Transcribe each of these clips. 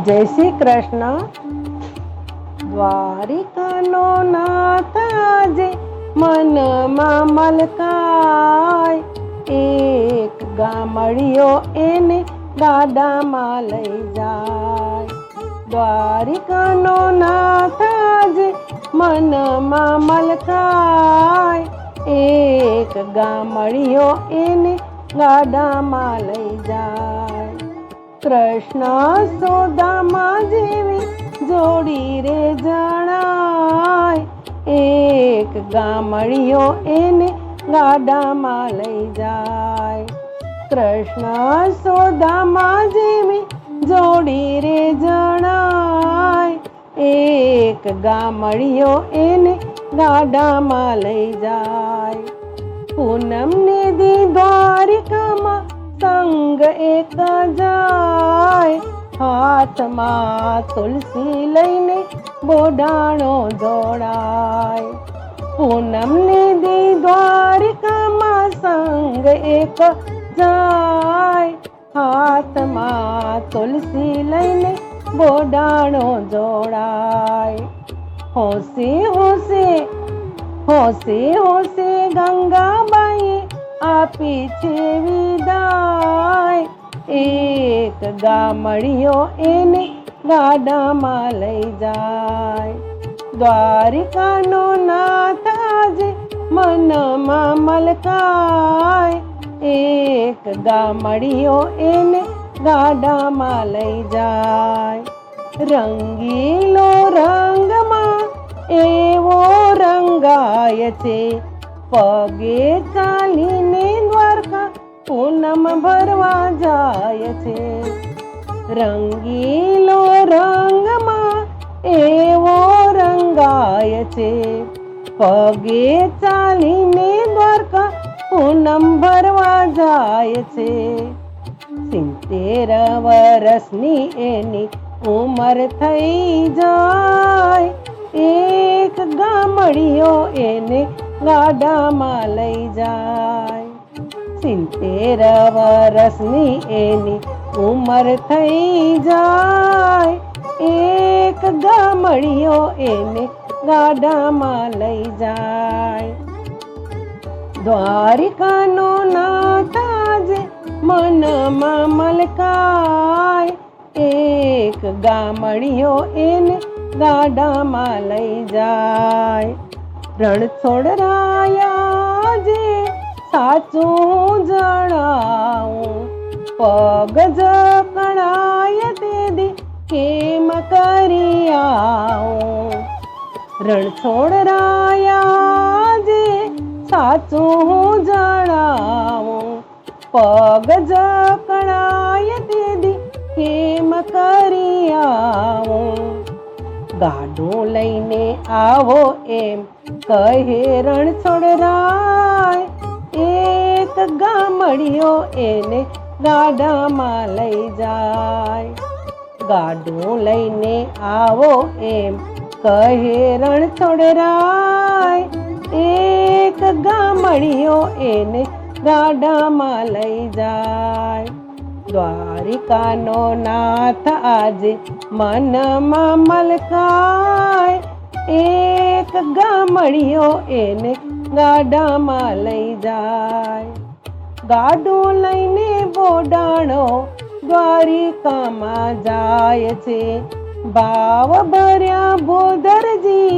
જય શ્રી કૃષ્ણ. દ્વારિકાનો નાથ આજે મનમાં મલકાય, એક ગામડિયો એને ગાડામાં લઈ જાય. દ્વારિકાનો નાથ આજે મનમાં મલકાય, એક ગામડિયો એને ગાડામાં લઈ જાય. કૃષ્ણ સુદામા જેવી જોડી રે જણાય, એક ગામડિયો એને ગાડામાં લઈ જાય. કૃષ્ણ સુદામા જેવી જોડી રે જણાય, એક ગામડિયો એને ગાડામાં લઈ જાય. પૂનમની દી દ્વારિકામાં સંગ એક જાય, હાથમાં તુલસી લઈને બોડાણો જોડાય. પૂનમની દી દ્વારિકામાં સંગ એક જાય, હાથમાં તુલસી લઈને બોડાણો જોડાય. હોશે હોશે હોશે હોશે ગંગાબાઈ આપી છે વિદાય, એક ગામડિયો એને ગાડામાં લઈ જાય. દ્વારિકાનો નાથ આજે મનમાં મલકાય, એક ગામડિયો એને ગાડામાં લઈ જાય. રંગીલો રંગમાં એવો રંગાય છે, પગે ચાલીને દ્વારકા પૂનમ ભરવા જાય છે. રંગીલો રંગમાં એવો રંગાય છે, પગે ચાલીને દ્વારકા પૂનમ ભરવા જાય છે. 70 વર્ષની એની ઉંમર થઈ જાય, એક ગામડિયો એને ગાડામાં લઈ જાય. 70 વર્ષની એની ઉંમર થઈ જાય, એક ગામડિયો એને ગાડામાં લઈ જાય. દ્વારિકાનો નાથ આજે મનમાં મલકાય, એક ગામડિયો એને ગાડામાં લઈ જાય. રણછોડરાયા જે સાચું જણાવું, પગ જકણાય તે દી કેમ કરી આવું. રણછોડરાયા જે સાચું જણાવું, પગ જકણાય તે દી કેમ કરી આવું. ગાડું લઈને આવો એમ કહે રણછોડરાય, એક ગામડિયો એને ગાડામાં લઈ જાય. ગાડું લઈને આવો એમ કહે રણછોડરાય, એક ગામડિયો એને ગાડામાં લઈ જાય. દ્વારિકાનો નાથ આજે મનમાં મલકાય, એક ગામડિયો એને ગાડામાં લઈ જાય. ગાડું લઈને બોડાણો દ્વારિકામાં જાય છે, ભાવ ભર્યા ભોદરજી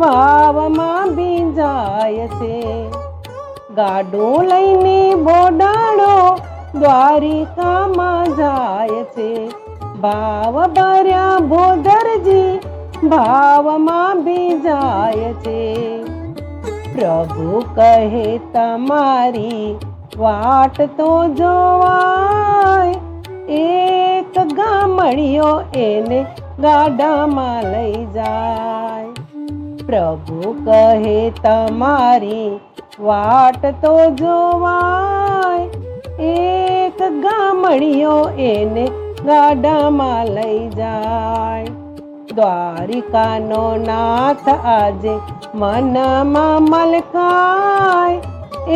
ભાવમાં ભીંજાય છે. ગાડું લઈને બોડાણો દ્વારિકામાં જાય છે, ભાવ ભર્યા ભોદરજી ભાવમાં ભીંજાય છે. પ્રભુ કહે તમારી વાટ તો જોવાય, એક ગામડિયો એને ગાડામાં લઈ જાય. પ્રભુ કહે તમારી વાટ તો જોવાય, એક ગામડિયો એને ગાડામાં લઈ જાય. દ્વારિકાનો નાથ આજે મનમાં મલકાય,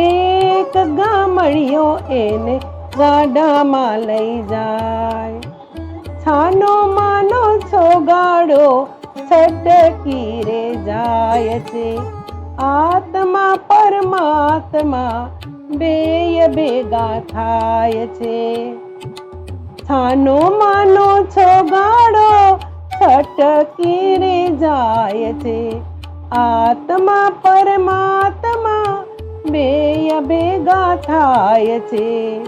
એક ગામડિયો એને ગાડામાં લઈ જાય. છાનો માનો છોગાડો છટકી રે જાય છે. આત્મા પરમાત્મા બેય ભેગા થાય છે. છાનો માનો છોગાડો છટકી રે જાય છે. આત્મા પરમાત્મા બેય ભેગા થાય છે.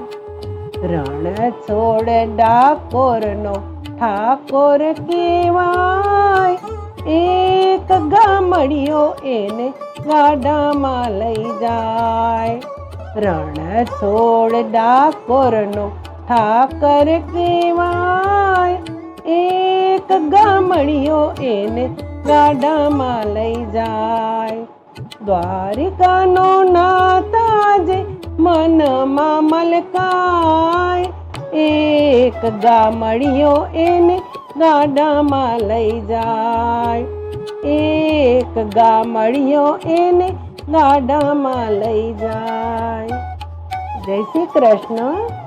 રણ છોડ ડાકોરનો ઠાકોર કહેવાય. એક ગામડિયો એને ગાડામાં લઈ જાય. રણ છોડ ડાકોરનો ઠાકર કહેવાય. એક ગામડિયો એને ગાડામાં લઈ જાય. દ્વારિકાનો નાથ આજે મનમાં મલકાય. એક ગામડિયો એને ગાડામાં લઈ જાય. એક ગામડિયો એને ગાડામાં લઈ જાય. જય શ્રી કૃષ્ણ.